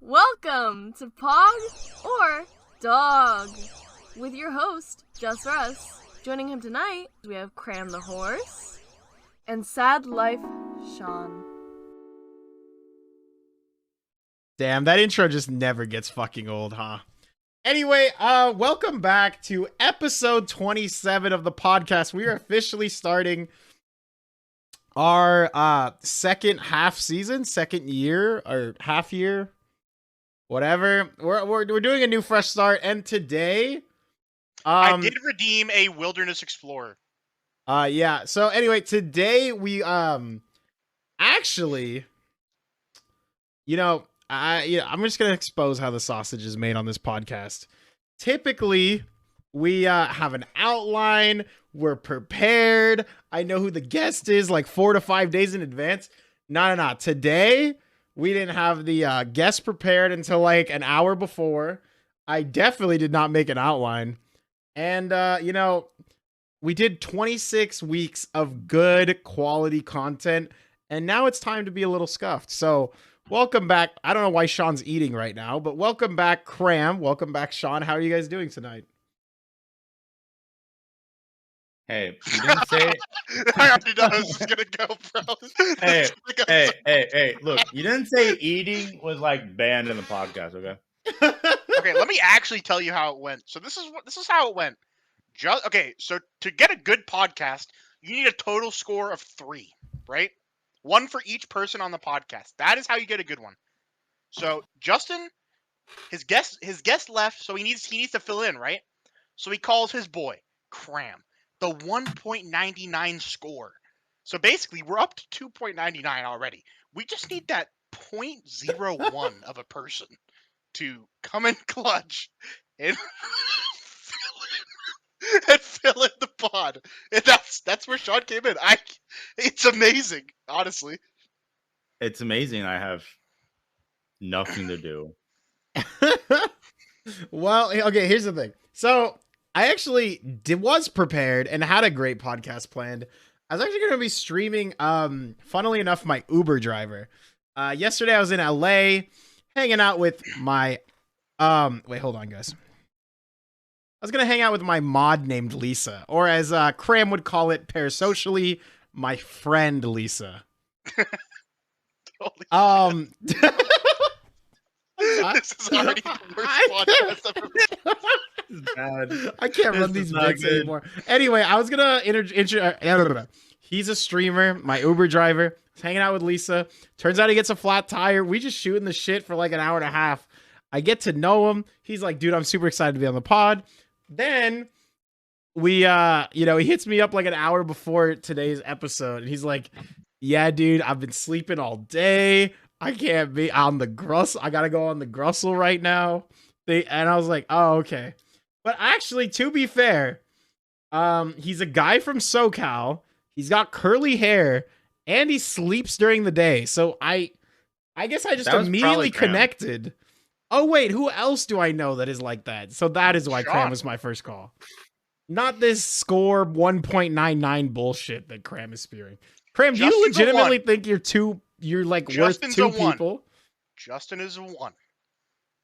Welcome to Pog or Dog with your host, Just Russ. Joining him tonight, we have Cram the Horse and Sad Life Sean. Damn, that intro just never gets fucking old, huh? Anyway, welcome back to episode 27 of the podcast. We are officially starting our second year or half year, whatever. We're doing a new fresh start, and today I did redeem a Wilderness Explorer. Yeah. So anyway, today we actually, I'm just gonna expose how the sausage is made on this podcast. Typically, we have an outline. We're prepared. I know who the guest is like 4 to 5 days in advance. No. Today, we didn't have the guest prepared until like an hour before. I definitely did not make an outline. And, we did 26 weeks of good quality content. And now it's time to be a little scuffed. So welcome back. I don't know why Sean's eating right now, but welcome back, Cram. Welcome back, Sean. How are you guys doing tonight? Hey, you didn't say. I already know this is gonna go, bro. Hey! Look, you didn't say eating was like banned in the podcast, okay? Okay, let me actually tell you how it went. So this is how it went. So to get a good podcast, you need a total score of 3, right? 1 for each person on the podcast. That is how you get a good one. So Justin, his guest left, so he needs to fill in, right? So he calls his boy Cram, the 1.99 score. So basically, we're up to 2.99 already. We just need that 0.01 of a person to come in clutch and fill in the pod. And that's where Sean came in. It's amazing, honestly. It's amazing. I have nothing to do. Well, okay, here's the thing. So I actually was prepared and had a great podcast planned. I was actually going to be streaming, funnily enough, my Uber driver. Yesterday I was in LA hanging out with my, wait, hold on, guys. I was going to hang out with my mod named Lisa, or as Cram would call it parasocially, my friend Lisa. Holy shit. This is already the worst podcast ever. I can't run these bits anymore. Anyway, I was gonna he's a streamer, my Uber driver. He's hanging out with Lisa. Turns out he gets a flat tire. We just shooting the shit for like an hour and a half. I get to know him. He's like, dude, I'm super excited to be on the pod. Then we he hits me up like an hour before today's episode, and he's like, yeah, dude, I've been sleeping all day. I can't be on the Grussel. I gotta go on the Grussel right now. And I was like, oh, okay. But actually, to be fair, he's a guy from SoCal. He's got curly hair, and he sleeps during the day. So I guess I just immediately connected. Oh, wait, who else do I know that is like that? So that is why Cram was my first call. Not this score 1.99 bullshit that Cram is spewing. Cram, do you legitimately think you're like worth 2 people? Justin is a 1.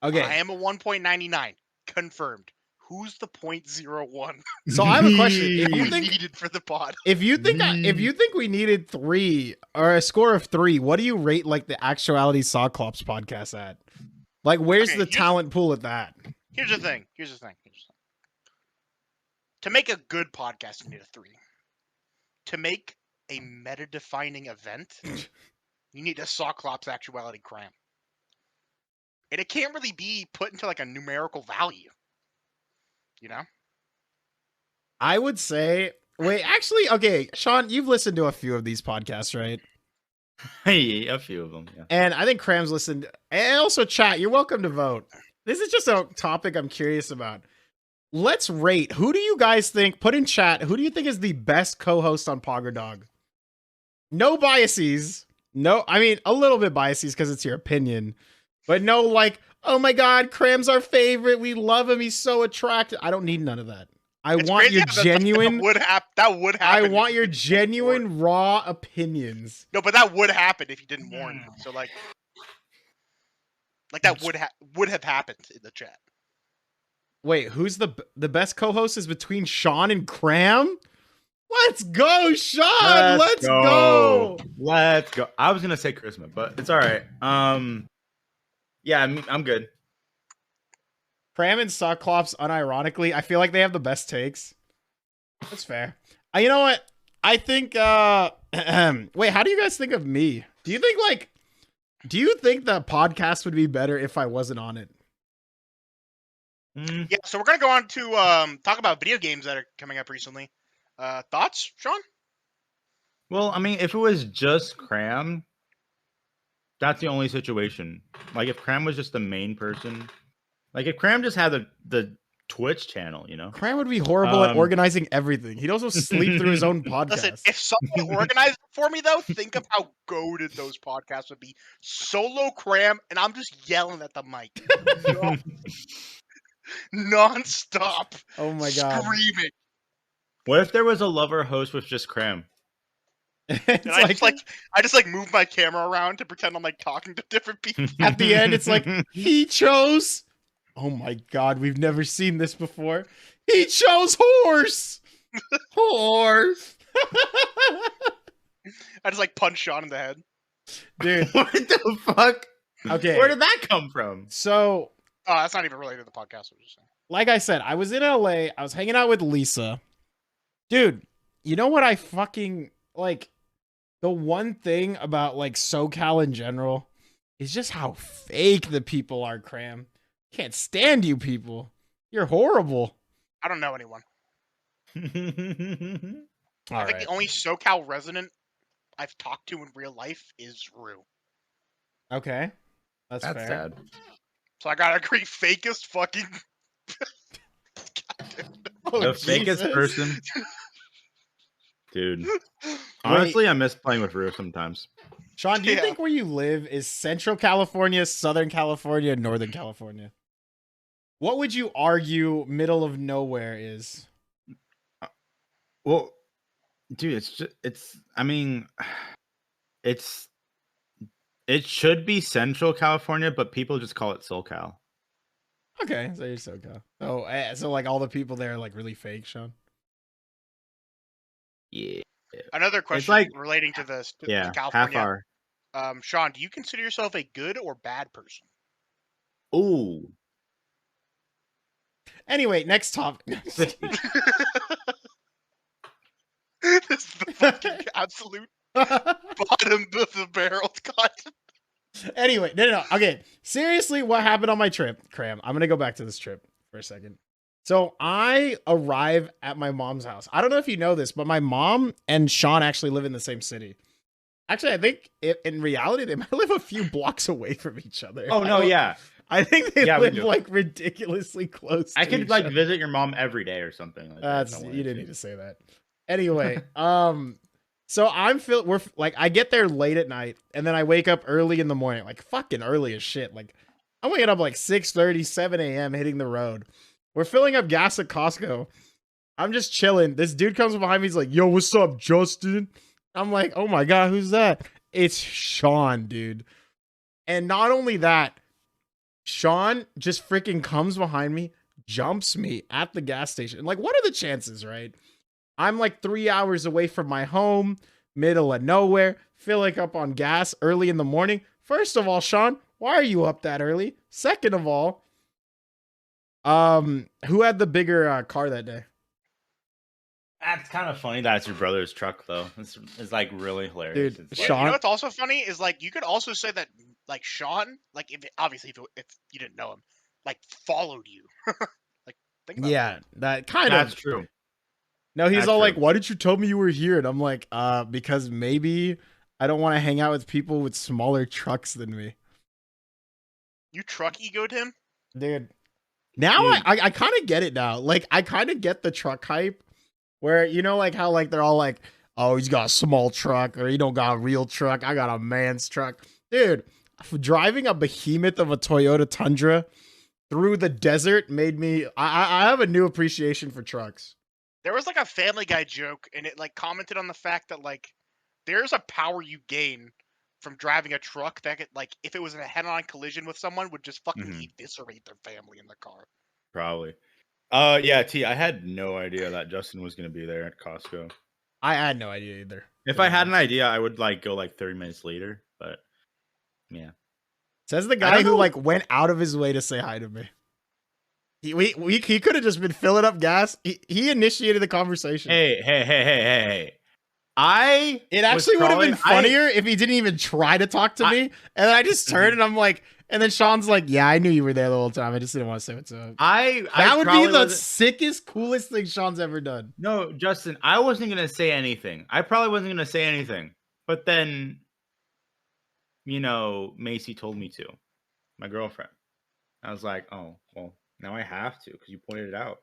Okay. I am a 1.99. Confirmed. Who's the 0.01? So I have a question. If you think needed for the pod. If you think we needed 3 or a score of 3, what do you rate like the Actuality Sawclops podcast at? Like, where's the talent pool at that? Here's the thing. To make a good podcast, you need a 3. To make a meta-defining event, you need a Sawclops Actuality Cram. And it can't really be put into like a numerical value. You know? I would say, wait, actually, okay, Sean, you've listened to a few of these podcasts, right? Hey, a few of them, yeah. And I think Cram's listened. And also, chat, you're welcome to vote. This is just a topic I'm curious about. Let's rate. Who do you guys think, put in chat, who do you think is the best co-host on Pog or Dog? No biases. No, I mean, a little bit biases because it's your opinion. But no, like, oh my God, Cram's our favorite. We love him. He's so attractive. I don't need none of that. I want your genuine. That would happen. I want your genuine, raw opinions. No, but that would happen if you didn't warn me. So, like, Like that would have happened in the chat. Wait, who's the best co-host is between Sean and Cram? Let's go, Sean. Let's go. Let's go. I was gonna say Charisma, but it's all right. Yeah, I'm good. Cram and Cyclops, unironically, I feel like they have the best takes. That's fair. You know what? I think. Wait, how do you guys think of me? Do you think the podcast would be better if I wasn't on it? Yeah, so we're gonna go on to talk about video games that are coming up recently. Thoughts, Sean? Well, I mean, if it was just Cram, that's the only situation. Like, if Cram was just the main person, like if Cram just had the Twitch channel, you know, Cram would be horrible at organizing everything. He'd also sleep through his own podcast. Listen, if someone organized it for me, though, think of how goated those podcasts would be. Solo Cram, and I'm just yelling at the mic. Non-stop. Oh my god. Screaming. What if there was a lover host with just Cram? It's I just move my camera around to pretend I'm like talking to different people. at the end, it's like, he chose. Oh my god, we've never seen this before. He chose horse. Horse. I just like punch Sean in the head. Dude, What the fuck? okay. Where did that come from? So, Oh, that's not even related to the podcast. I was just saying. like I said, I was in LA. I was hanging out with Lisa. Dude, you know what I fucking like? The one thing about like SoCal in general is just how fake the people are, Cram. Can't stand you people. You're horrible. I don't know anyone. All I think right. the only SoCal resident I've talked to in real life is Rue. Okay. That's fair. sad. So I gotta agree, fakest fucking. Oh, The fakest Jesus. person. Dude. Honestly, I miss playing with Rue sometimes. Sean, do you Yeah. think where you live is Central California, Southern California, Northern California? What would you argue middle of nowhere is? Well, dude, it should be Central California, but people just call it SoCal. Okay, so you're SoCal. Oh, so like all the people there are like really fake, Sean? Yeah. Another question like- relating to this. To Yeah, California. half hour. Sean, do you consider yourself a good or bad person? Ooh. Anyway, next topic. This is the fucking absolute bottom of the barrel content. Anyway, no. Okay, seriously, what happened on my trip, Cram? I'm gonna go back to this trip for a second. So I arrive at my mom's house. I don't know if you know this, but my mom and Sean actually live in the same city. Actually, I think in reality they might live a few blocks away from each other. Oh no, yeah. I think they Yeah, we live do. like ridiculously close. I to could each like other. visit your mom every day or something like that. That's if I you wanted didn't to. need to say that. Anyway, so we're like I get there late at night and then I wake up early in the morning, like fucking early as shit. Like I'm waking up like 6:30, 7 a.m. hitting the road. We're filling up gas at Costco. I'm just chilling. This dude comes behind me. He's like, "Yo, what's up, Justin?" I'm like, "Oh my god, who's that?" It's Sean, dude. And not only that, Sean just freaking comes behind me, jumps me at the gas station. Like, what are the chances, right? I'm like 3 hours away from my home, middle of nowhere, filling up on gas early in the morning. First of all, Sean, why are you up that early? Second of all, who had the bigger car that day? That's kind of funny that it's your brother's truck though. It's like really hilarious. Dude, It's You Sean- know what's also funny is like you could also say that like Sean, like if you didn't know him, like followed you. Like think about Yeah, that kind that's of. true. No, he's That's all true. like, "Why didn't you tell me you were here?" And I'm like, because maybe I don't want to hang out with people with smaller trucks than me." You truck egoed him. Dude. Now Dude. I kind of get it now. Like I kind of get the truck hype where you know like how like they're all like, "Oh, he's got a small truck," or "He don't got a real truck. I got a man's truck." Dude, driving a behemoth of a Toyota Tundra through the desert made me I have a new appreciation for trucks. There was like a Family Guy joke, and it like commented on the fact that like there's a power you gain from driving a truck that could, like, if it was in a head-on collision with someone, would just fucking eviscerate their family in the car. Probably. Yeah, T. I had no idea that Justin was gonna be there at Costco. I had no idea either. If I had an idea, I would like go like 30 minutes later. But yeah, Says the guy who like went out of his way to say hi to me. He could have just been filling up gas. He initiated the conversation. Hey. It actually would have been funnier if he didn't even try to talk to me. And then I just turned and I'm like, and then Sean's like, yeah, I knew you were there the whole time. I just didn't want to say what's up. That would be the sickest, coolest thing Sean's ever done. No, Justin, I wasn't going to say anything. I probably wasn't going to say anything. But then, Macy told me to. My girlfriend. I was like, oh, well, now I have to because you pointed it out.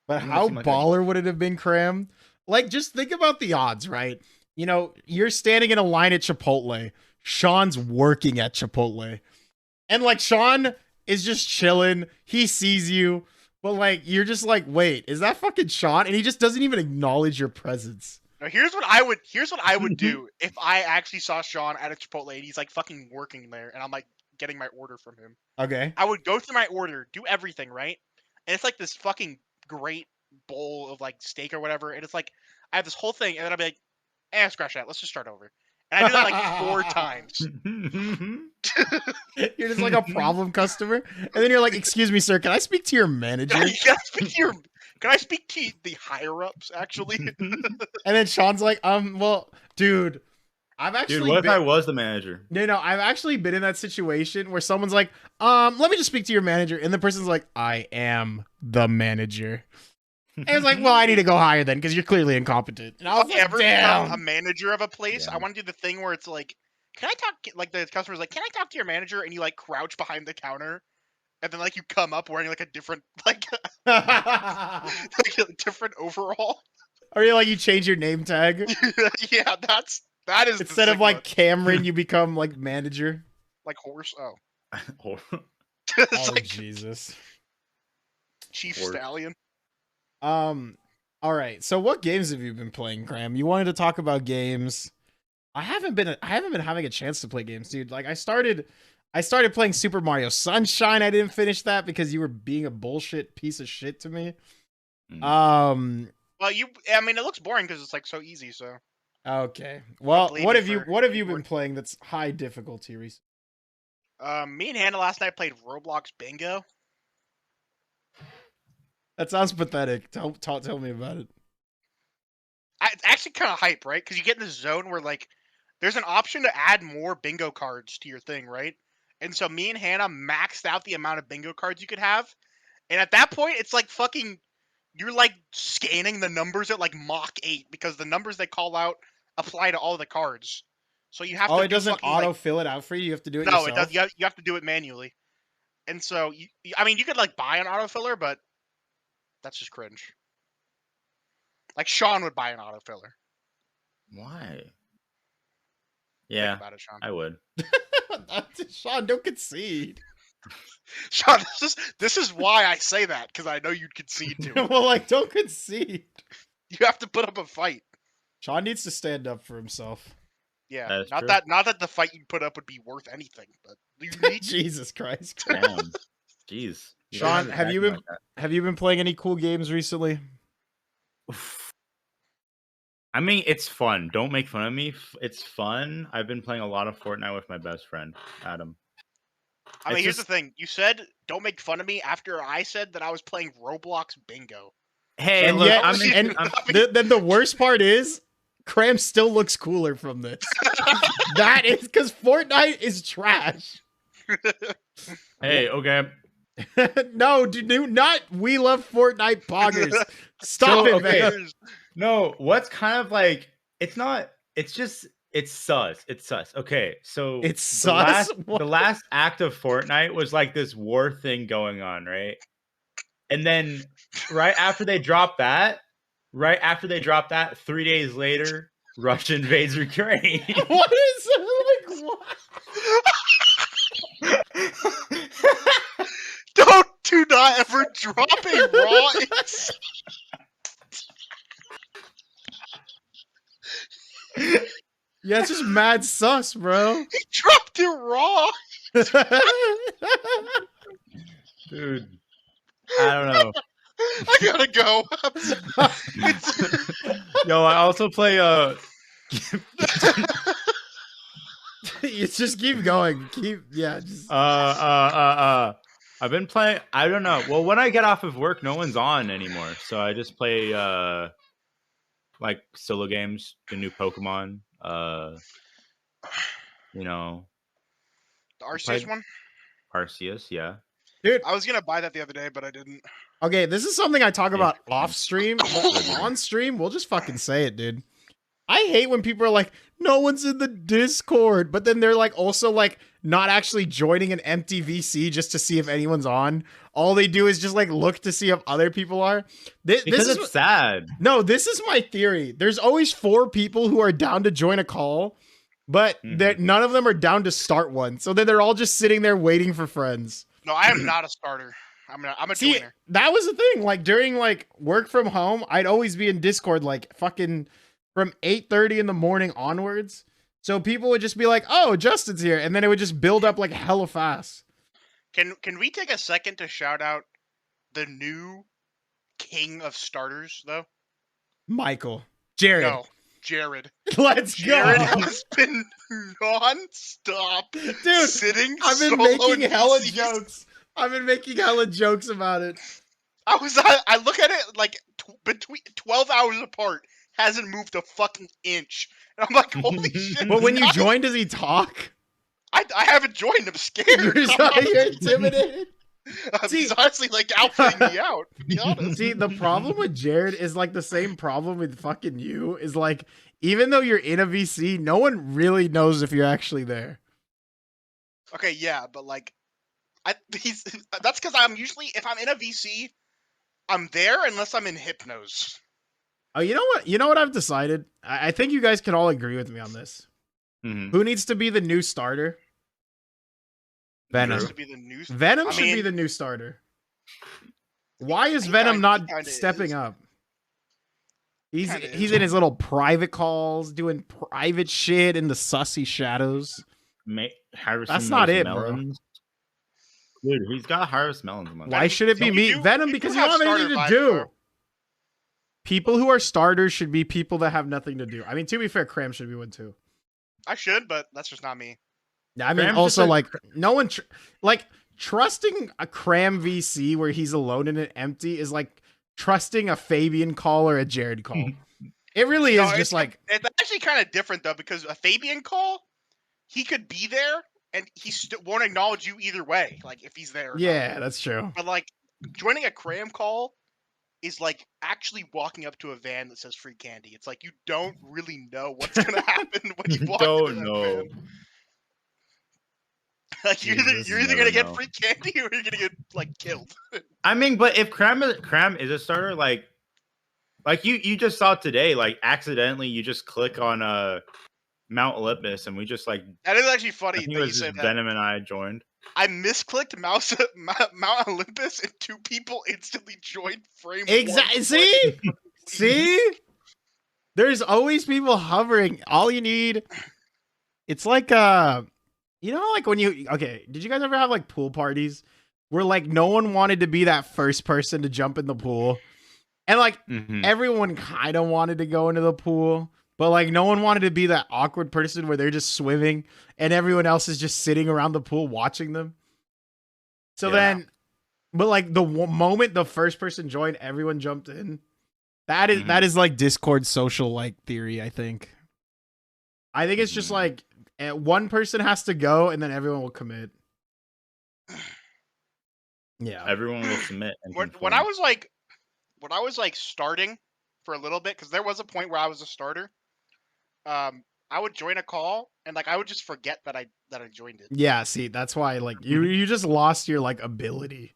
But how baller would it have been, Cram? Like, just think about the odds, right? You're standing in a line at Chipotle. Sean's working at Chipotle. And, like, Sean is just chilling. He sees you. But, like, you're just like, wait, is that fucking Sean? And he just doesn't even acknowledge your presence. Now, here's what I would do if I actually saw Sean at a Chipotle and he's, like, fucking working there. And I'm, like, getting my order from him. Okay. I would go through my order, do everything, right? And it's, like, this fucking great bowl of, like, steak or whatever. And it's, like, I have this whole thing. And then I'll be like, scratch that. Let's just start over. And I do that like 4 times. You're just like a problem customer. And then you're like, excuse me, sir, can I speak to your manager? Can I speak to the higher ups, actually? And then Sean's like, well, dude, what if I was the manager? No, I've actually been in that situation where someone's like, let me just speak to your manager. And the person's like, I am the manager. And it's like, well, I need to go higher then because you're clearly incompetent. And I was like, damn. A manager of a place, I want to do the thing where it's like, can I talk? Like the customer's like, can I talk to your manager? And you like crouch behind the counter, and then like you come up wearing like a different like a different overall. Or you change your name tag. Yeah, that is instead of like Cameron, you become like manager. Like horse. Oh, like Jesus. Chief Stallion. All right. So what games have you been playing, Cram? You wanted to talk about games. I haven't been having a chance to play games, dude. Like I started playing Super Mario Sunshine. I didn't finish that because you were being a bullshit piece of shit to me. Well, it looks boring because it's like so easy, so. Okay. Well, what have you been playing that's high difficulty recently? Me and Hannah last night played Roblox Bingo. That sounds pathetic. Tell me about it. It's actually kind of hype, right? Because you get in this zone where, like, there's an option to add more bingo cards to your thing, right? And so me and Hannah maxed out the amount of bingo cards you could have. And at that point, it's like fucking... You're, like, scanning the numbers at, like, Mach 8. Because the numbers they call out apply to all the cards. So you have to... Oh, it doesn't auto-fill it out for you? You have to do it yourself? No, it does. You have to do it manually. And so, you could, like, buy an autofiller, but... That's just cringe. Like Sean would buy an autofiller. Why? Yeah, think about it, Sean. I would. Sean, don't concede. Sean, this is why I say that, because I know you'd concede to it. Well, like, don't concede. You have to put up a fight. Sean needs to stand up for himself. Yeah, not that the fight you put up would be worth anything, but you need Jesus Christ. Damn. Jeez. Sean, have you been playing any cool games recently? I mean, it's fun. Don't make fun of me. It's fun. I've been playing a lot of Fortnite with my best friend, Adam. Here's the thing. You said, don't make fun of me after I said that I was playing Roblox Bingo. Hey, and look, then the worst part is, Cram still looks cooler from this. That is because Fortnite is trash. Hey, okay. No, do not. We love Fortnite poggers. Stop it, man. No, what's kind of like, it's not, it's just, it's sus. It's sus. Okay, so it's sus. The last act of Fortnite was like this war thing going on, right? And then right after they dropped that, 3 days later, Russia invades Ukraine. What is like what? Do not ever drop a raw. Yeah, it's just mad sus, bro. He dropped it raw. Dude, I don't know. I gotta go. Yo, I also play You just keep going. Just I've been playing. I don't know. Well, when I get off of work, no one's on anymore, so I just play like solo games, the new Pokemon. You know, The Arceus one. Arceus, yeah. dude. I was gonna buy that the other day, but I didn't. Okay, this is something I talk about off stream. But on stream, we'll just fucking say it, dude. I hate when people are like, no one's in the Discord, but then they're like also like not actually joining an empty VC just to see if anyone's on. All they do is just like look to see if other people are. This Because is it's sad. No, this is my theory. There's always 4 people who are down to join a call, but none of them are down to start one. So then they're all just sitting there waiting for friends. No, I am not a starter. I'm a See, joiner. that was the thing. Like during like work from home, I'd always be in Discord like fucking from 8:30 in the morning onwards. So people would just be like, "Oh, Justin's here," and then it would just build up like hella fast. Can we take a second to shout out the new king of starters though? Michael, Jared, No, Jared. let's Jared go, has been non-stop dude. sitting. I've been solo making in hella PCs. jokes. I've been making hella jokes about it. I look at it like between 12 hours apart. Hasn't moved a fucking inch. And I'm like, holy shit. But when you guys- join, does he talk? I haven't joined. I'm scared. You're intimidated. He's honestly like outfitting me out, to be honest. See, the problem with Jared is like the same problem with fucking you. Is like, even though you're in a VC, no one really knows if you're actually there. Okay, yeah, but like, that's because I'm usually, if I'm in a VC, I'm there unless I'm in Hypnos. Oh, you know what? You know what I've decided? I think you guys can all agree with me on this. Who needs to be the new starter? Venom. Needs to be the news. Venom I should be mean- the new starter. Why is He Venom kinda- not he kinda stepping is. up? He's Kinda he's is. in his little private calls, doing private shit in the sussy shadows. Harvest That's not it, bro. melons. Dude, he's got harvest melons. Month. Why should it be You me? do- Venom, you do because you have don't have anything to starter vibes, do. though. People who are starters should be people that have nothing to do. I mean, to be fair, Cram should be one too. I should, but that's just not me. Yeah, I mean, Cram's also just a- like no one like trusting a Cram VC where he's alone and it empty is like trusting a Fabian call or a Jared call. It really No, is it's just like It's actually kind of different though, because a Fabian call, he could be there and he won't acknowledge you either way, like if he's there. or not. yeah, that's true. But like joining a Cram call is like actually walking up to a van that says free candy. It's like you don't really know what's gonna happen when you walk Don't into that know. van. Like you're Jesus, either never gonna get know. free candy or you're gonna get like killed. I mean, but if Cram is a starter, like you just saw today, like accidentally you just click on Mount Olympus and we just like That is actually I funny think that it you was said just that. Venom and I joined. I misclicked Mount Olympus and 2 people instantly joined frame. Exactly. one. See, see, there's always people hovering. All you need, it's like you know, like when you Did you guys ever have like pool parties where like no one wanted to be that first person to jump in the pool, and like everyone kind of wanted to go into the pool, but like no one wanted to be that awkward person where they're just swimming and everyone else is just sitting around the pool watching them. So Yeah. then, but like the moment the first person joined, everyone jumped in. That is like Discord social like theory. I think it's just like one person has to go and then everyone will commit. Yeah. Everyone will submit. And When conform. I was like starting for a little bit, because there was a point where I was a starter. I would join a call and like I would just forget that I joined it. Yeah, see, that's why like you just lost your like ability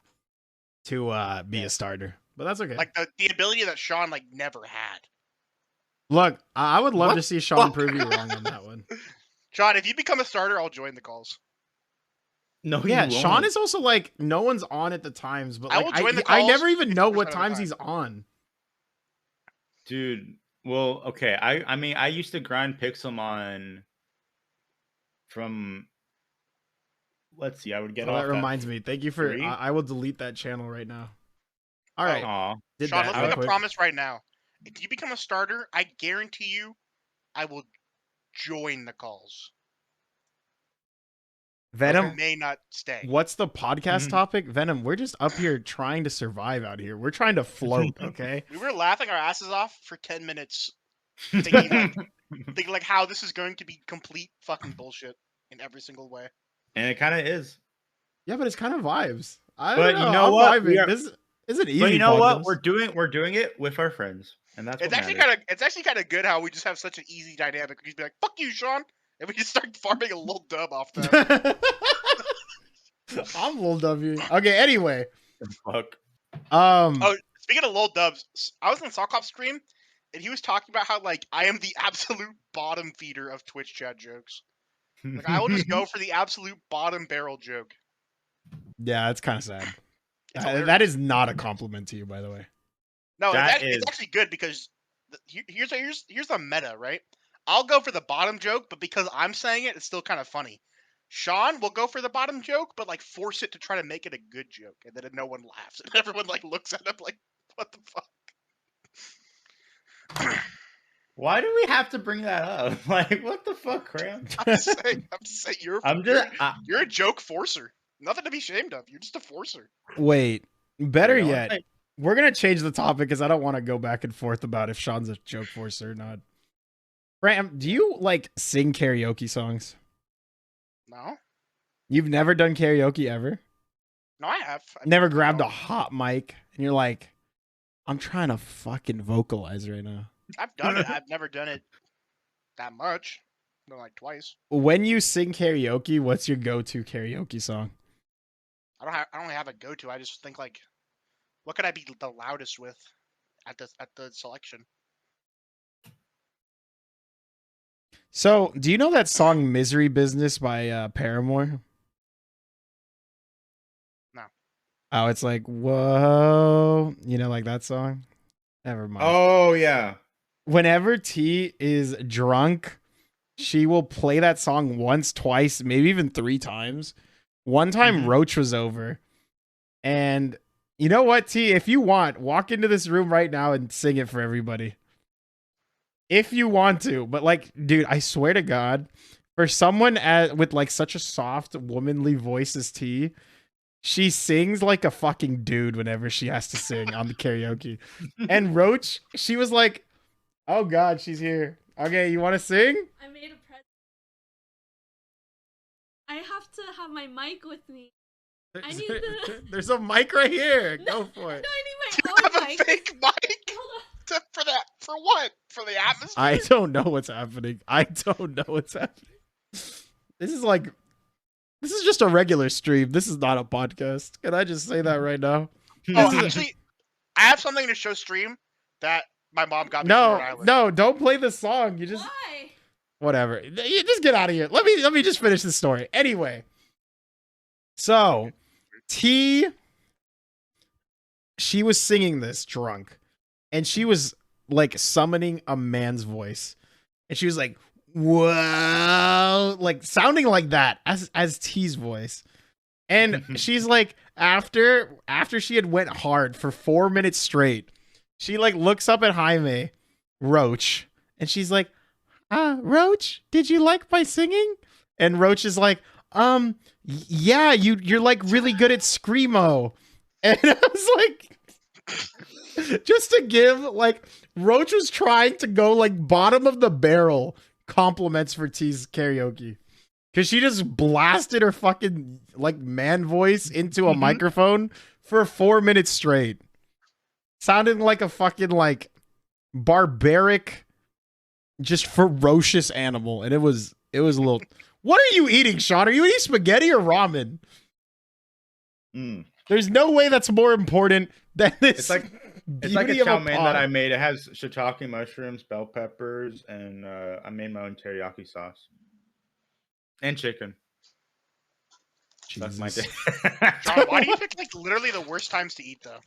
to be a starter. But that's okay. Like the ability that Sean like never had. Look, I would love What to see the Sean fuck? prove you wrong on that one. Sean, if you become a starter, I'll join the calls. No, Yeah, you Sean won't. is also like no one's on at the times, but I like will join the I calls never even know 50% what of the times time. he's on. Dude. Well, okay. I mean, I used to grind Pixelmon from. Let's see. I would get Oh, that off at reminds me. Thank you for. 3. I will delete that channel right now. All right, Aw. did Sean, that let's real make a quick. promise right now. If you become a starter, I guarantee you, I will join the calls. I Venom, may not stay. what's the podcast Mhm. topic? Venom, we're just up here trying to survive out here. We're trying to float, okay? We were laughing our asses off for 10 minutes, thinking like how this is going to be complete fucking bullshit in every single way. And it kind of is. Yeah, but it's kind of vibes. I But don't know. you know I'm what? We vibing. are- This is an easy. But you know what? podcast. We're doing it with our friends, and that's It's what actually matters. kind of good how we just have such an easy dynamic. We just be like, "Fuck you, Sean," and we just start farming a little dub off them. I'm Lil W. Okay, anyway. Fuck. Oh, speaking of lol dubs, I was on Sockop's stream, and he was talking about how like I am the absolute bottom feeder of Twitch chat jokes. Like I will just go for the absolute bottom barrel joke. Yeah, it's kind of sad. It's hilarious. That is not a compliment to you, by the way. No, That it's is- actually good because here's the meta, right? I'll go for the bottom joke, but because I'm saying it, it's still kind of funny. Sean will go for the bottom joke, but like force it to try to make it a good joke, and then no one laughs, and everyone like looks at him like, "What the fuck?" Why do we have to bring that up? Like, what the fuck, Cram? I'm just saying, you're a joke forcer. Nothing to be ashamed of. You're just a forcer. Wait, better You know, yet, like- we're gonna change the topic because I don't want to go back and forth about if Sean's a joke forcer or not. Ram, do you like sing karaoke songs? No, You've never done karaoke ever? no, I have. Never grabbed a hot mic and you're like, I'm trying to fucking vocalize right now. I've done it. I've never done it that much. No, like twice. When you sing karaoke, what's your go-to karaoke song? I don't really have a go-to. I just think like, what could I be the loudest with at the selection? So, do you know that song "Misery Business" by Paramore? No. Oh, it's like whoa, like that song. Never mind. Oh yeah. Whenever T is drunk, she will play that song once, twice, maybe even 3 times. One time, Roach was over, and you know what, T? If you want, walk into this room right now and sing it for everybody. If you want to, but like, dude, I swear to God, for someone with like such a soft, womanly voice as T, she sings like a fucking dude whenever she has to sing on the karaoke. And Roach, she was like, "Oh God, she's here. Okay, you want to sing?" I made a present. I have to have my mic with me. I need the. There's a mic right here. Go for No, I it. need You my have own a mic. fake mic Hold on. for that? For what? For the atmosphere? I don't know what's happening. I don't know what's happening. This is just a regular stream. This is not a podcast. Can I just say that right now? Oh, actually, I have something to show stream that my mom got me from Rhode No, Island. no, don't play the song. You just Why? whatever. You just get out of here. Let me just finish the story. Anyway, so T, she was singing this drunk, and she was like summoning a man's voice, and she was like, "Whoa," like sounding like that as T's voice. And she's like, after she had went hard for 4 minutes straight, she like looks up at Jaime Roach, and she's like, Roach, did you like my singing? And Roach is like, yeah, you're like really good at screamo. And I was like, just to give, like, Roach was trying to go like bottom of the barrel compliments for T's karaoke. Cause she just blasted her fucking like man voice into a microphone for 4 minutes straight. Sounding like a fucking like barbaric, just ferocious animal. And it was a little. What are you eating, Sean? Are you eating spaghetti or ramen? There's no way that's more important than this. It's like a chow mein that I made. It has shiitake mushrooms, bell peppers, and I made my own teriyaki sauce. And chicken. That's my day. John, why do you pick like literally the worst times to eat though?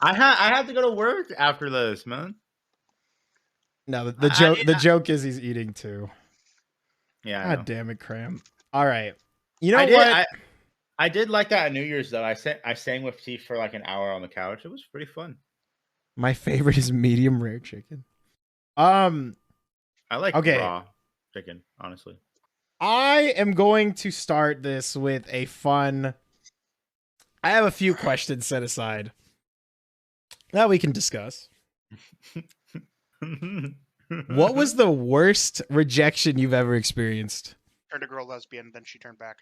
I have to go to work after this, man. No, the joke is he's eating too. Yeah. I know. God damn it, Cram. All right. You know I what? did, I did like that at New Year's though. I sang with T for like an hour on the couch. It was pretty fun. My favorite is medium rare chicken. I like Okay. raw chicken, honestly. I am going to start this with a fun. I have a few questions set aside that we can discuss. What was the worst rejection you've ever experienced? Turned a girl lesbian, then she turned back.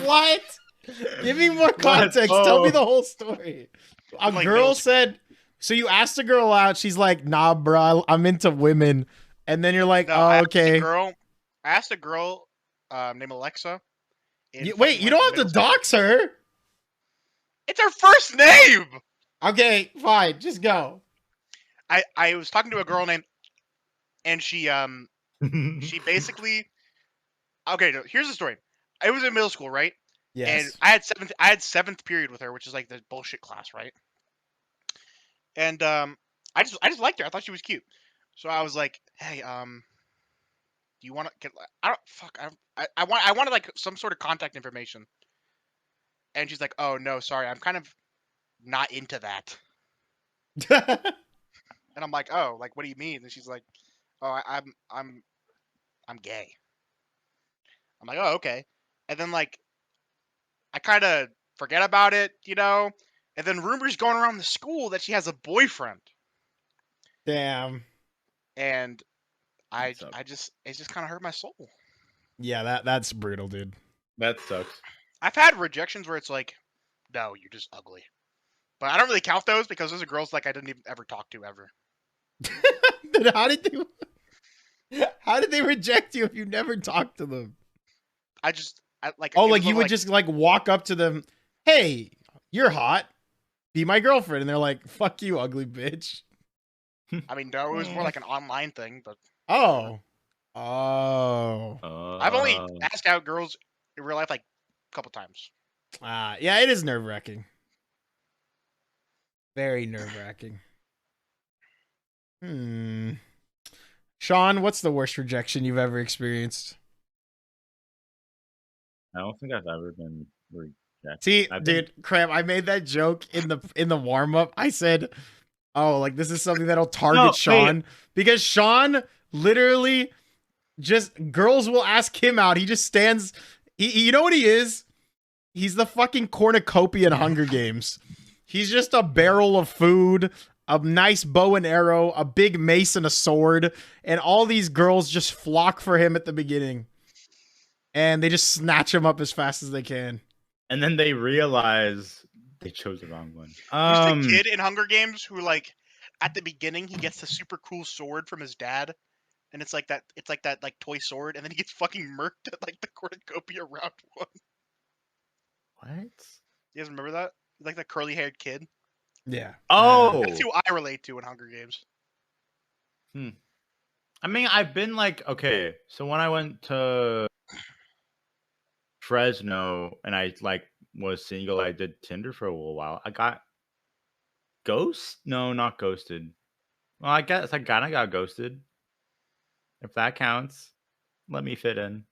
What? Give me more context. Tell me the whole story. A Like girl middle said, so you asked a girl out. She's like, nah, bro, I'm into women. And then you're like, No, oh, I okay. I asked a girl named Alexa. Wait, you don't have to dox her. It's her first name! Okay, fine. Just go. I was talking to a girl named, and she basically, okay, no, here's the story. I was in middle school, right? Yes. And I had seventh period with her, which is like the bullshit class, right? And I just liked her. I thought she was cute. So I was like, hey, do you want to get? I wanted like some sort of contact information. And she's like, oh no, sorry, I'm kind of not into that. And I'm like, oh, like what do you mean? And she's like, oh, I'm gay. I'm like, oh, okay. And then like I kind of forget about it, you know. And then rumors going around the school that she has a boyfriend. Damn. And it just kind of hurt my soul. Yeah, that's brutal, dude. That sucks. I've had rejections where it's like, no, you're just ugly. But I don't really count those because those are girls like I didn't even ever talk to ever. Then how did they reject you if you never talked to them? Like you would just like walk up to them, hey, you're hot, be my girlfriend, and they're like, fuck you, ugly bitch. I mean, no, it was more like an online thing, but Oh. I've only asked out girls in real life like a couple times. Yeah, it is nerve-wracking. Very nerve-wracking. Sean, what's the worst rejection you've ever experienced? I don't think I've ever been rejected. See, dude, Cram, I made that joke in the warm-up. I said, oh, like this is something that'll target Sean. Because Sean literally just, girls will ask him out. He just stands, you know what he is? He's the fucking cornucopia in Hunger Games. He's just a barrel of food, a nice bow and arrow, a big mace and a sword, and all these girls just flock for him at the beginning. And they just snatch him up as fast as they can. And then they realize they chose the wrong one. There's the kid in Hunger Games who, like, at the beginning, he gets the super cool sword from his dad. And it's like that like toy sword, and then he gets fucking murked at like the cornucopia round one. What? You guys remember that? Like the curly haired kid? Yeah. Oh, that's who I relate to in Hunger Games. I mean, I've been like, okay, so when I went to Fresno and I like was single, I did Tinder for a little while. I got No, not ghosted. Well, I guess I kind of got ghosted. If that counts, let me fit in.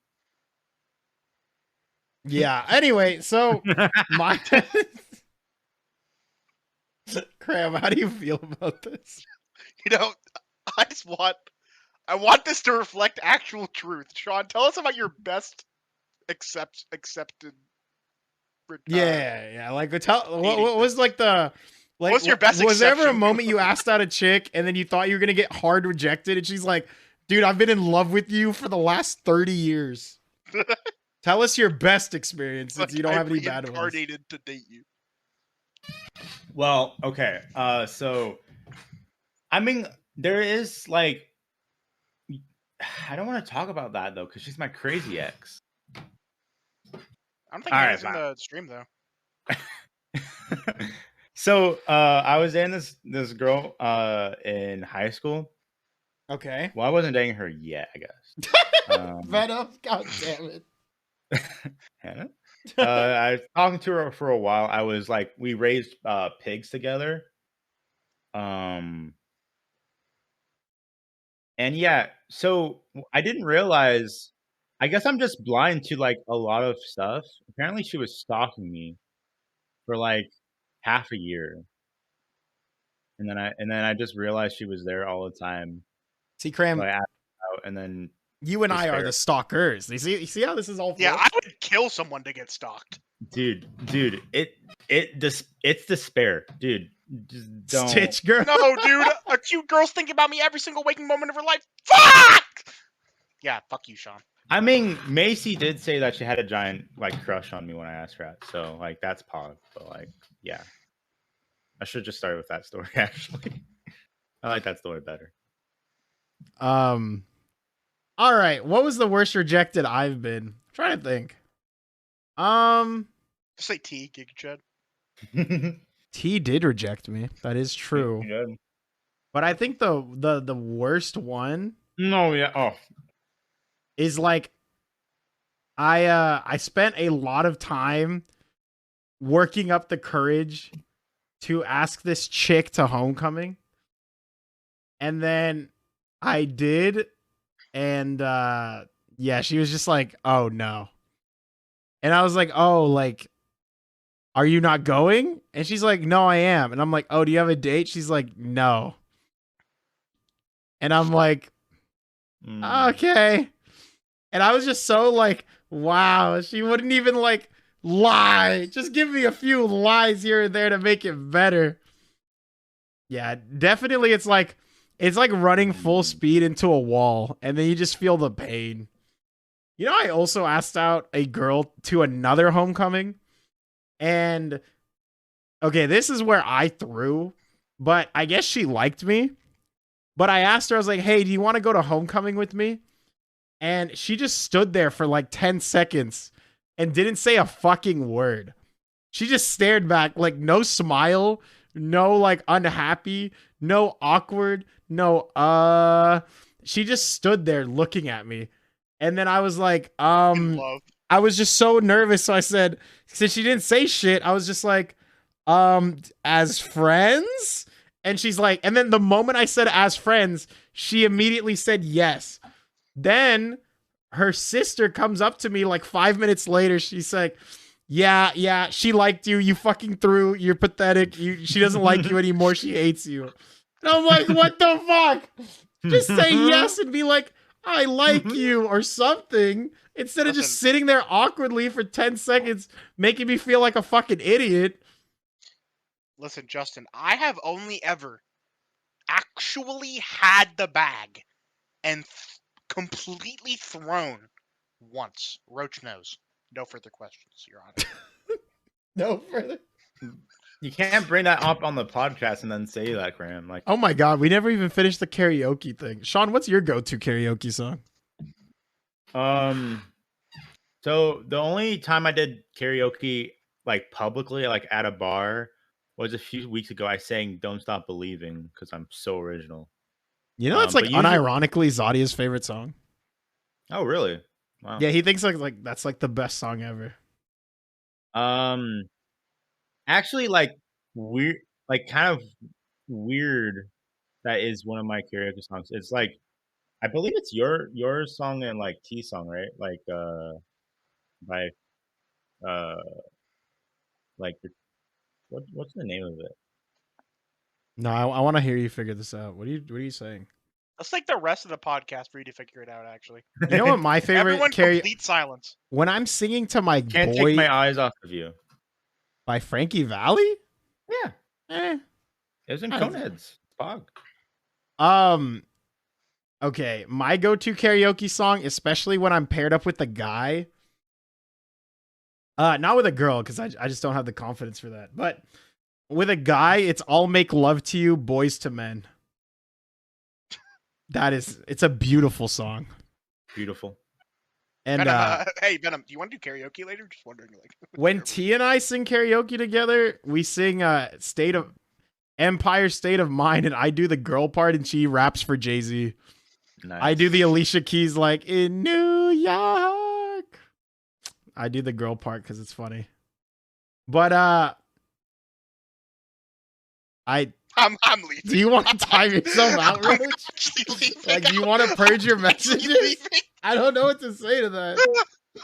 Yeah. Anyway, so my Cram, how do you feel about this? You know, I want this to reflect actual truth. Sean, tell us about your best accepted. Yeah. Like, what was like the like? What's your best? Was there ever a moment you asked out a chick and then you thought you were gonna get hard rejected, and she's like, "Dude, I've been in love with you for the last 30 years." Tell us your best experience since you don't have any bad ones. To date you. Well, okay. So, I mean, there is like, I don't want to talk about that though, because she's my crazy ex. I don't think that's in the stream though. So, I was dating this girl in high school. Okay. Well, I wasn't dating her yet, I guess. Venom, god damn it. Hannah? I was talking to her for a while. I was like, we raised pigs together. And yeah, so I didn't realize. I guess I'm just blind to like a lot of stuff. Apparently, she was stalking me for like half a year, and then I just realized she was there all the time. See, So Cram, I asked her out, and then you and I are despair. the stalkers. You see how this is all Yeah, flipped? I would kill someone to get stalked. Dude, it's despair, dude. Just don't. Stitch girl. No, dude, a cute girl's thinking about me every single waking moment of her life. Fuck! Yeah, fuck you, Sean. I mean, Macy did say that she had a giant like crush on me when I asked her out, so like that's pog. But like, yeah, I should just start with that story. Actually, I like that story better. All right. What was the worst rejected I've been? I'm trying to think. Just say T, Gig Chad. T did reject me. That is true. Good. But I think the worst one No, yeah. Oh, is like I spent a lot of time working up the courage to ask this chick to homecoming. And then I did, and yeah, she was just like, "Oh no." And I was like, "Oh, like, are you not going?" And she's like, "No, I am." And I'm like, "Oh, do you have a date?" She's like, "No." And I'm like, "Okay." And I was just so like, wow, she wouldn't even like lie. Just give me a few lies here and there to make it better. Yeah, definitely it's like running full speed into a wall and then you just feel the pain. You know, I also asked out a girl to another homecoming. And okay, this is where I threw, but I guess she liked me. But I asked her, I was like, "Hey, do you want to go to homecoming with me?" And she just stood there for like 10 seconds and didn't say a fucking word. She just stared back, like no smile, no like unhappy, no awkward, no she just stood there looking at me. And then I was like, Love. I was just so nervous, so I said, since she didn't say shit, I was just like, as friends? And she's like, and then the moment I said as friends, she immediately said yes. Then her sister comes up to me like 5 minutes later. She's like, yeah, she liked you. You fucking threw. You're pathetic. She doesn't like you anymore. She hates you. And I'm like, what the fuck? Just say yes and be like, I like you or something. Instead of just sitting there awkwardly for 10 seconds, making me feel like a fucking idiot. Listen, Justin, I have only ever actually had the bag and completely thrown once. Roach knows. No further questions, Your Honor. No further. You can't bring that up on the podcast and then say that, Graham. Like, oh my god, we never even finished the karaoke thing. Sean, what's your go-to karaoke song? So the only time I did karaoke like publicly, like at a bar, was a few weeks ago. I sang "Don't Stop Believing" because I'm so original. You know, that's like unironically Zadia's favorite song. Oh, really? Wow. Yeah, he thinks like that's like the best song ever. Actually, like weird, like kind of weird. That is one of my karaoke songs. It's like, I believe it's your song and like T song, right? Like by like what's the name of it? No, I want to hear you figure this out. What are you saying? Let's take the rest of the podcast for you to figure it out. Actually, you know what my favorite? Everyone, complete silence. When I'm singing to my Can't boy, take my eyes off of you. By Frankie Valli. Yeah, it was in Coneheads. Fog. Okay, my go-to karaoke song, especially when I'm paired up with a guy. Not with a girl, because I just don't have the confidence for that. But with a guy, it's "I'll Make Love to You," Boys to Men. It's a beautiful song. Beautiful. And Venom, hey Venom, do you want to do karaoke later? Just wondering, like. When T and I sing karaoke together, we sing Empire State of Mind, and I do the girl part and she raps for Jay-Z. Nice. I do the Alicia Keys like "In New York." I do the girl part because it's funny. But I'm leaving. Do you want to time yourself out, I'm Roach? actually leaving. Like, do you want to purge your I'm actually messages? leaving. I don't know what to say to that.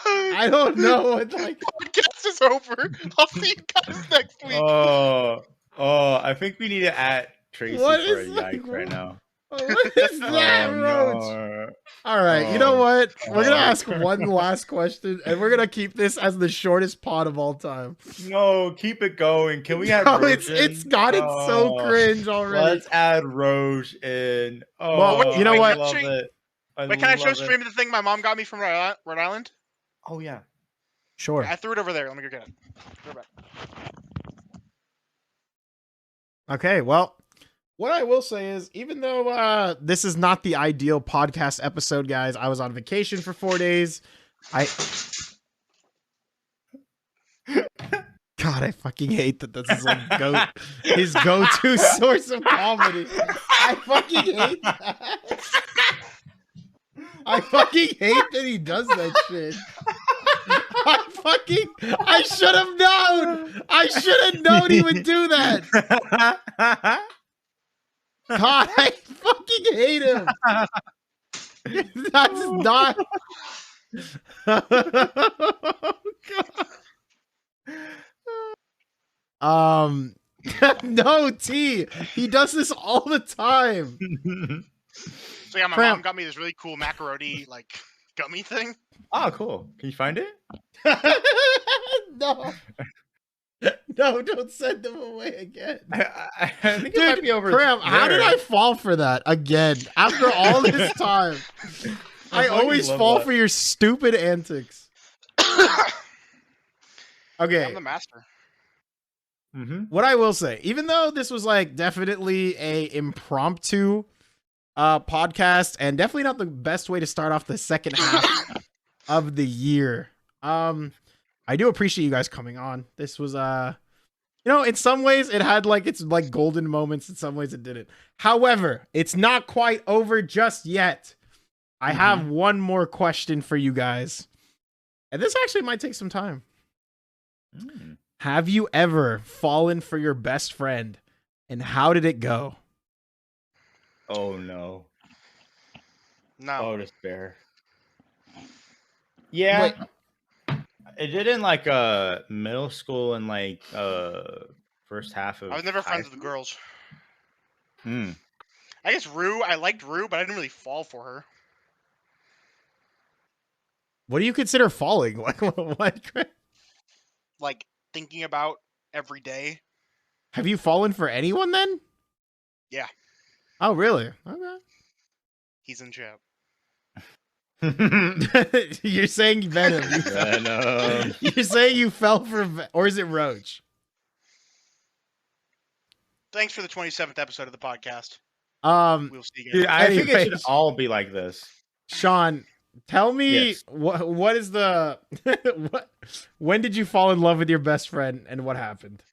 I don't know what, like... Podcast is over. I'll see you guys next week. Oh, I think we need to add Tracy What for a is yike like, right now. What is that, Oh, Roach? no. All right, you know Oh, what? We're gonna God. ask one last question, and we're gonna keep this as the shortest pod of all time. No, keep it going. Can we add No, Roach it's in? gotten so Oh, cringe already. Let's add Roach in. Oh, Well, you know what? I love it. Wait, can I show love it. stream the thing my mom got me from Rhode Island? Oh, yeah. Sure. I threw it over there. Let me go get it. Go back. Okay, well, what I will say is, even though this is not the ideal podcast episode, guys, I was on vacation for 4 days. God, I fucking hate that this is like his go-to source of comedy. I fucking hate that. I fucking hate that he does that shit. I should have known. I should have known he would do that. God, I fucking hate him. That's not. No, T. He does this all the time. So yeah, my Cram. mom got me this really cool macaroni like gummy thing. Oh, cool. Can you find it? No. No, don't send them away again. I think it Dude, might be over Cram, how did there. I fall for that again after all this time? I fucking always love fall that. for your stupid antics. Okay, I'm the master. Mm-hmm. what I will say, even though this was like definitely a impromptu podcast and definitely not the best way to start off the second half of the year, I do appreciate you guys coming on. This was in some ways it had like its like golden moments, in some ways it didn't. However, it's not quite over just yet. I have one more question for you guys, and this actually might take some time. Have you ever fallen for your best friend, and how did it go? Oh, no. No. Oh, despair. Yeah. Wait. It did in like middle school and like first half of I was never high friends with the girls. Hmm. I guess Rue. I liked Rue, but I didn't really fall for her. What do you consider falling? What? Like thinking about every day. Have you fallen for anyone then? Yeah. Oh, really? Okay. He's in chat. You're saying Venom. Venom. You're saying you fell for, or is it Roach? Thanks for the 27th episode of the podcast. We'll see you Dude, guys. I think it should Anyways. all be like this. Sean, tell me Yes. what is the when did you fall in love with your best friend and what happened?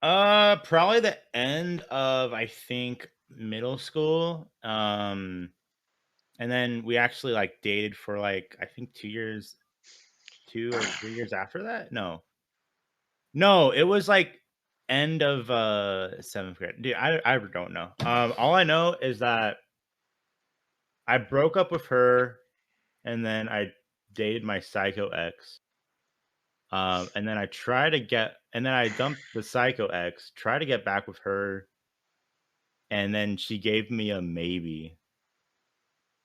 Probably the end of I think middle school. And then we actually like dated for like I think 2 or 3 years after that. No, it was like end of 7th grade. Dude, I don't know. All I know is that I broke up with her, and then I dated my psycho ex. And then I dumped the psycho ex, tried to get back with her, and then she gave me a maybe.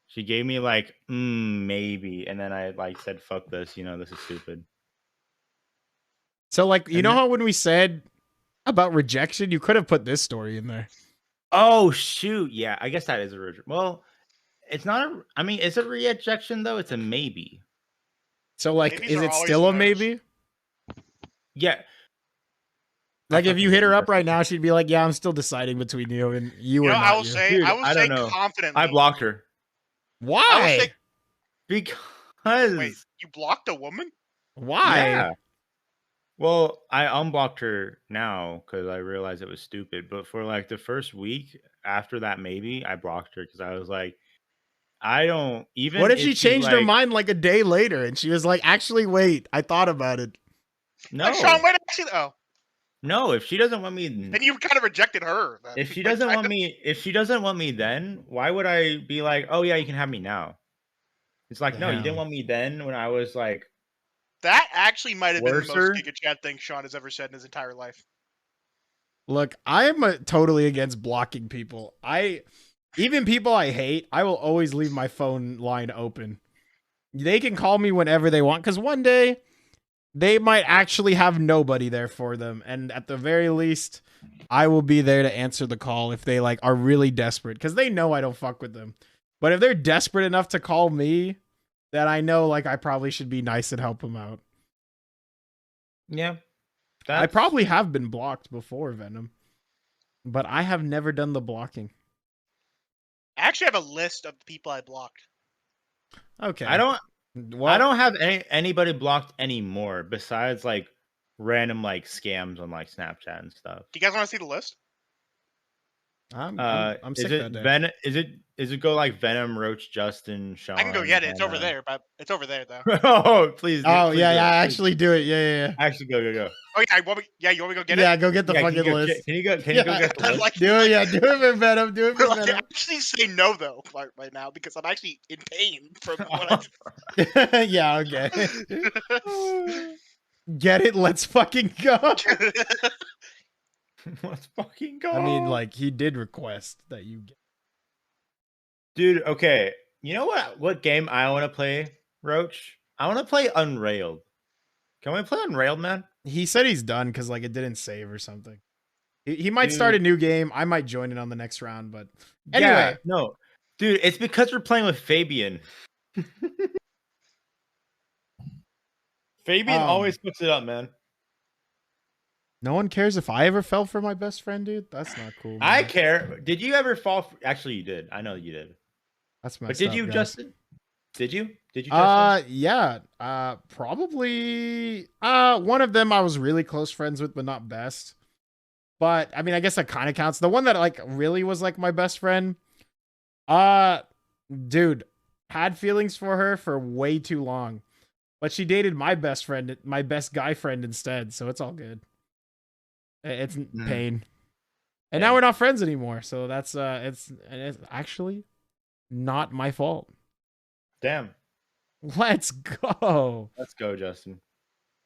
She gave me like maybe, and then I like said fuck this, this is stupid. So like, you And know then- how when we said about rejection, you could have put this story in there. Oh shoot, yeah, I guess that is a well, it's not a. I mean, it's a rejection though. It's a maybe. So like, Maybes is are it always still a no's. maybe? Yeah. Like if you hit her up right now, she'd be like, "Yeah, I'm still deciding between you and you You or know, not I will you." say, Dude, I will I say don't know. confidently. I blocked her Why? say- because Wait, you blocked a woman? Why? yeah. Well, I unblocked her now because I realized it was stupid. But for like the first week after that, maybe I blocked her because I was like, I don't even. What if she she's changed her like, mind like a day later and she was like, "Actually, wait, I thought about it." No, Like, Sean, wait, actually, No, if she doesn't want me, Then you kind of rejected her. Then. if she Like, doesn't kind want of- me, if she doesn't want me, then why would I be like, oh yeah, you can have me now? It's like, no, you didn't Damn. want me then when I was like, that actually might have been the most Worser? Giga Chad thing Sean has ever said in his entire life. Look, I am totally against blocking people. Even people I hate, I will always leave my phone line open. They can call me whenever they want, because one day they might actually have nobody there for them, and at the very least, I will be there to answer the call if they like are really desperate, because they know I don't fuck with them. But if they're desperate enough to call me, then I know like I probably should be nice and help them out. yeah, I probably have been blocked before, Venom, but I have never done the blocking. I actually have a list of the people I blocked. Okay. I don't Well, have anybody blocked anymore besides like random like scams on like Snapchat and stuff. Do you guys want to see the list? I'm Is sick it that day. Is it go like Venom, Roach, Justin, Sean? I can go get it. It's over Hannah? there, but it's over there though. Oh, please. Oh please yeah, do it, yeah. please. Actually, do it. Yeah. Actually, go. Oh yeah, you want me to go get Yeah, it? go get the Yeah, fucking can you go, list. Can you go get the I list? like Do it, yeah. Do it for Venom. Do it for like, I Venom. actually say no though right now because I'm actually in pain from what I Yeah, okay. Get it? Let's fucking go. Let's fucking go. I mean, like he did request that you get. dude. Okay, you know what game I want to play, Roach? I want to play Unrailed. Can we play Unrailed, man? He said he's done because like it didn't save or something. He might start a new game. I might join it on the next round, but anyway. Yeah, no, dude, it's because we're playing with Fabian. Fabian always puts it up, man. No one cares if I ever fell for my best friend, dude. That's not cool. I man. care. Did you ever fall? Actually, you did. I know you did. That's But messed did up, you, guys. Justin? Did you? Did you, Justin? Yeah. Probably. One of them I was really close friends with, but not best. But I mean, I guess that kind of counts. The one that like really was like my best friend. Dude, had feelings for her for way too long, but she dated my best friend, my best guy friend instead. So it's all good. It's pain. And now we're not friends anymore. So that's it's actually not my fault. Damn. Let's go. Let's go, Justin.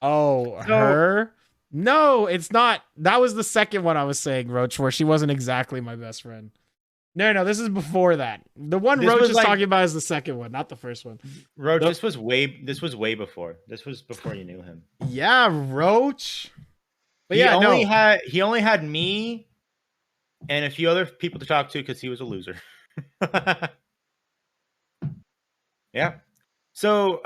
Oh, her? No, it's not. That was the second one I was saying, Roach, where she wasn't exactly my best friend. No, this is before that. The one This Roach was is like- talking about is the second one, not the first one. Roach, Nope. this was way before. This was before you knew him. Yeah, Roach. But he yeah, only had me and a few other people to talk to because he was a loser. Yeah. So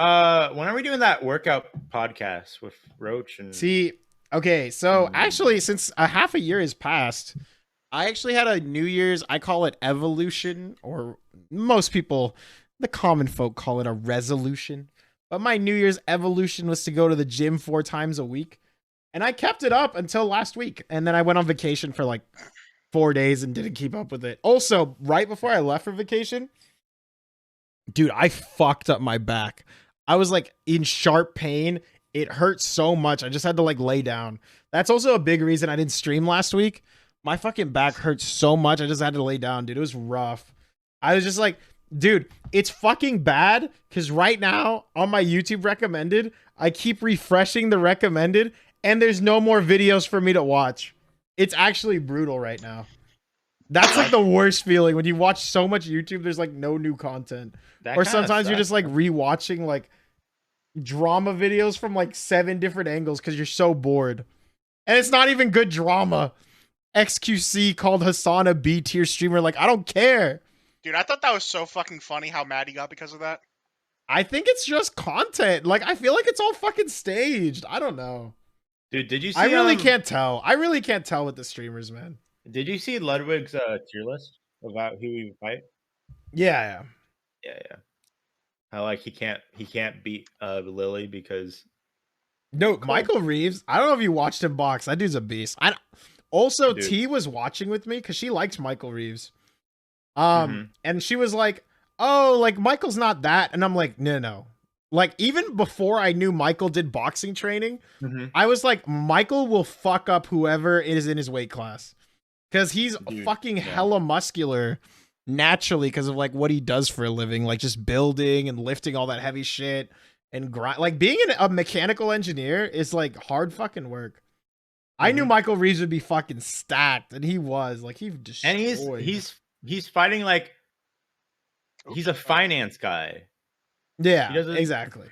when are we doing that workout podcast with Roach and See, okay, so actually, since a half a year has passed, I actually had a New Year's, I call it evolution, or most people, the common folk call it a resolution. But my New Year's evolution was to go to the gym 4 times a week. And I kept it up until last week. And then I went on vacation for like 4 days and didn't keep up with it. Also, right before I left for vacation, dude, I fucked up my back. I was like in sharp pain. It hurt so much. I just had to like lay down. That's also a big reason I didn't stream last week. My fucking back hurt so much. I just had to lay down, dude. It was rough. I was just like, dude, it's fucking bad because right now on my YouTube recommended, I keep refreshing the recommended and there's no more videos for me to watch. It's actually brutal right now. That's like the worst feeling when you watch so much YouTube, there's like no new content. that Or kinda sometimes you're sucks, just like man. rewatching like drama videos from like 7 different angles because you're so bored. And it's not even good drama. XQC called Hassan a B tier streamer. Like, I don't care. Dude, I thought that was so fucking funny how mad he got because of that. I think it's just content. Like, I feel like it's all fucking staged. I don't know. Dude, did you see I really can't tell. I really can't tell with the streamers, man. Did you see Ludwig's tier list about who he would fight? Yeah. Yeah. How like he can't beat Lily because No, Michael Reeves. I don't know if you watched him box. That dude's a beast. Also, Dude. T was watching with me because she likes Michael Reeves. Mhm. And she was like, "Oh, like Michael's not that," and I'm like, "No. Like, even before I knew Michael did boxing training, Mm-hmm. I was like, Michael will fuck up whoever is in his weight class. Because he's Dude, fucking yeah. hella muscular naturally because of like what he does for a living, like just building and lifting all that heavy shit and grind. Like being a mechanical engineer is like hard fucking work. I knew Mhm. Michael Reeves would be fucking stacked, and he was like he destroyed. And he's fighting like he's a finance guy. Yeah, he doesn't- exactly.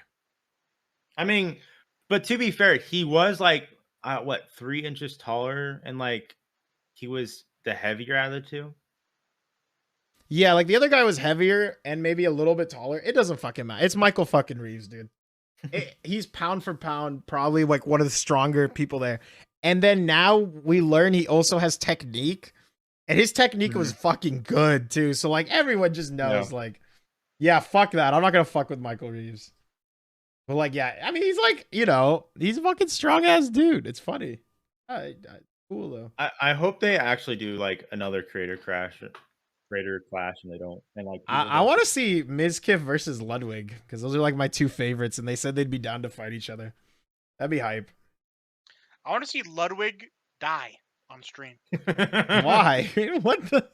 I mean, but to be fair, he was like 3 inches taller, and like he was the heavier out of the two. Yeah, like the other guy was heavier and maybe a little bit taller. It doesn't fucking matter. It's Michael fucking Reeves, dude. He's pound for pound probably like one of the stronger people there. And then now we learn he also has technique, and his technique was fucking good too. So like everyone just knows, like, yeah, fuck that. I'm not gonna fuck with Michael Reeves. But like, yeah, I mean, he's like, he's a fucking strong ass dude. It's funny. Cool though. I hope they actually do like another creator clash, and they don't. And like I want to see Mizkif versus Ludwig because those are like my two favorites, and they said they'd be down to fight each other. That'd be hype. I want to see Ludwig die on stream. Why? What the?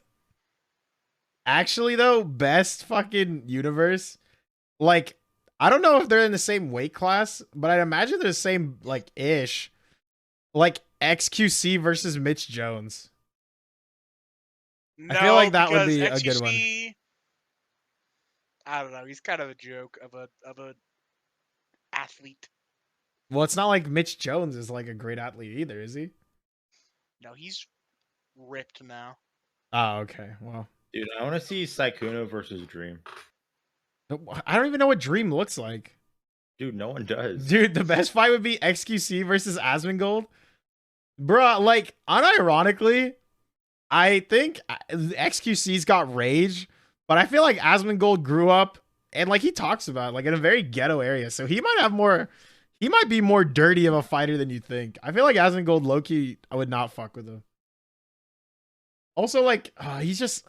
Actually, though, best fucking universe. Like, I don't know if they're in the same weight class, but I'd imagine they're the same, like, ish. Like, XQC versus Mitch Jones. I feel like that would be a good one. I don't know. He's kind of a joke of a athlete. Well, it's not like Mitch Jones is like a great athlete either, is he? No, he's ripped now. Oh, okay. Well, dude, I want to see Sykkuno versus Dream. I don't even know what Dream looks like. Dude, no one does. Dude, the best fight would be XQC versus Asmongold. Bruh, like, unironically, I think XQC's got rage, but I feel like Asmongold grew up and like he talks about it, like in a very ghetto area. So he might be more dirty of a fighter than you think. I feel like Asmongold low-key, I would not fuck with him. Also, like, he's just,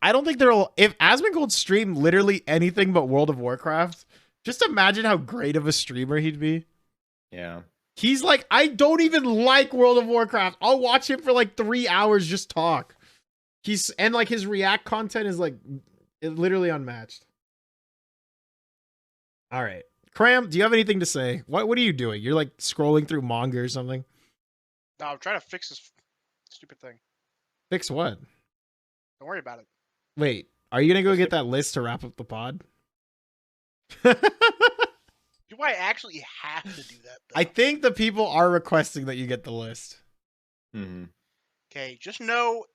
I don't think if Asmongold streamed literally anything but World of Warcraft, just imagine how great of a streamer he'd be. Yeah. He's like, I don't even like World of Warcraft. I'll watch him for like 3 hours just talk. And like his react content is like literally unmatched. All right. Cram, do you have anything to say? What are you doing? You're like scrolling through manga or something? No, I'm trying to fix this stupid thing. Fix what? Don't worry about it. Wait, are you going to go get that list to wrap up the pod? Do I actually have to do that, though? I think the people are requesting that you get the list. Mm-hmm. Okay, just know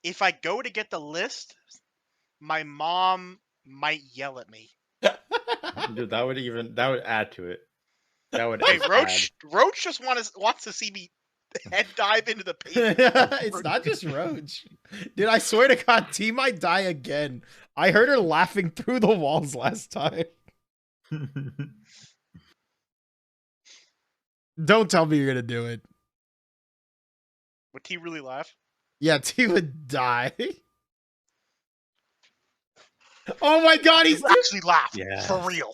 if I go to get the list, my mom might yell at me. Dude, that would add to it. That would. Hey, Roach just wants to see me head dive into the paper. It's not just Roach. Dude, I swear to God, T might die again. I heard her laughing through the walls last time. Don't tell me you're gonna do it. Would T really laugh? Yeah, T would die. Oh my God, he's actually laugh. Yeah. For real.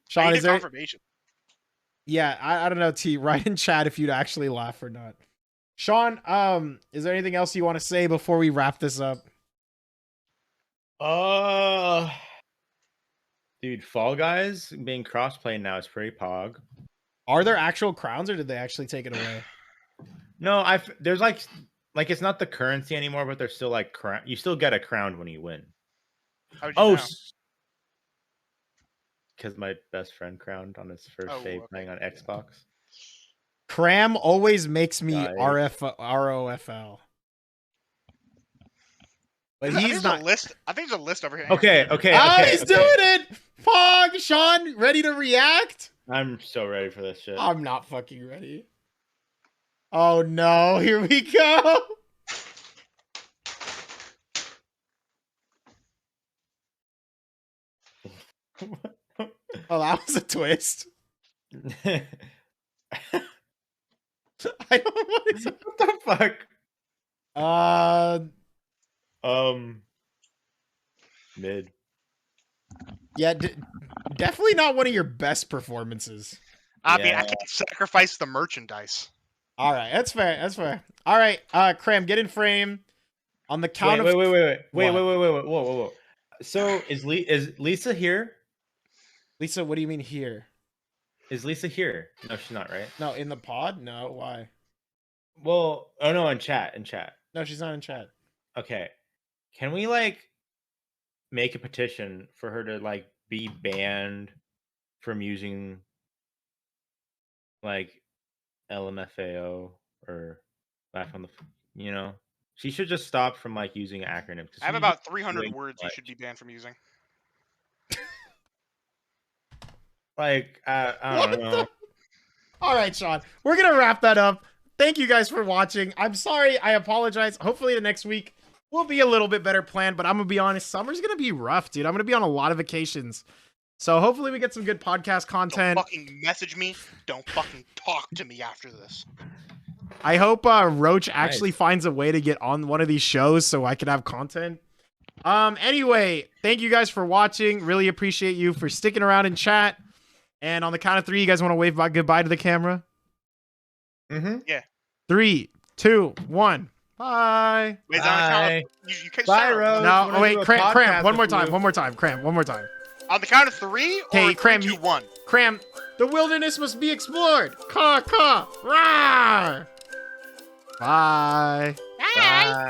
Sean, is there? Confirmation. Yeah, I don't know, T. Write in chat if you'd actually laugh or not. Sean, is there anything else you want to say before we wrap this up? Dude, Fall Guys being crossplay now is pretty pog. Are there actual crowns, or did they actually take it away? No, there's like it's not the currency anymore, but there's still like you still get a crown when you win. How'd you know? Because my best friend crowned on his first day playing on Xbox. Cram always makes me Guys. ROFL. But he's not. I think there's a list over here. Okay. Oh, he's doing it! Fog, Sean, ready to react? I'm so ready for this shit. I'm not fucking ready. Oh no, here we go. Oh, that was a twist. I don't know what the fuck. Mid. Yeah, definitely not one of your best performances. I mean, I Yeah. can't sacrifice the merchandise. All right, that's fair. That's fair. All right, Cram, get in frame. On the count of Wait. What? Whoa. So is Lisa here? Lisa, what do you mean here? Is Lisa here? No, she's not, right? No, in the pod? No, why? Well, oh no, in chat. No, she's not in chat. Okay. Can we like make a petition for her to like be banned from using like LMFAO or laugh on the she should just stop from like using acronyms. I have she's about using 300 way too words you much. should be banned from using. Like I don't know. All right, Sean, we're gonna wrap that up. Thank you guys for watching. I'm sorry, I apologize. Hopefully the next week will be a little bit better planned, but I'm gonna be honest, summer's gonna be rough, dude. I'm gonna be on a lot of vacations. So hopefully we get some good podcast content. Don't fucking message me. Don't fucking talk to me after this. I hope Roach actually finds a way to get on one of these shows so I can have content. Anyway, thank you guys for watching. Really appreciate you for sticking around in chat. And on the count of 3, you guys want to wave goodbye to the camera? Mm-hmm. Yeah. 3, 2, 1. Bye. Wait, is that on the count of, you can't Bye, start. Rose. No, wanna wait, do a Cram, podcast one more with time, you. one more time, Cram, one more time. On the count of 3 or Okay, 3, Cram, 2, 1? Cram, the wilderness must be explored. Caw, caw, rawr. Bye. Bye.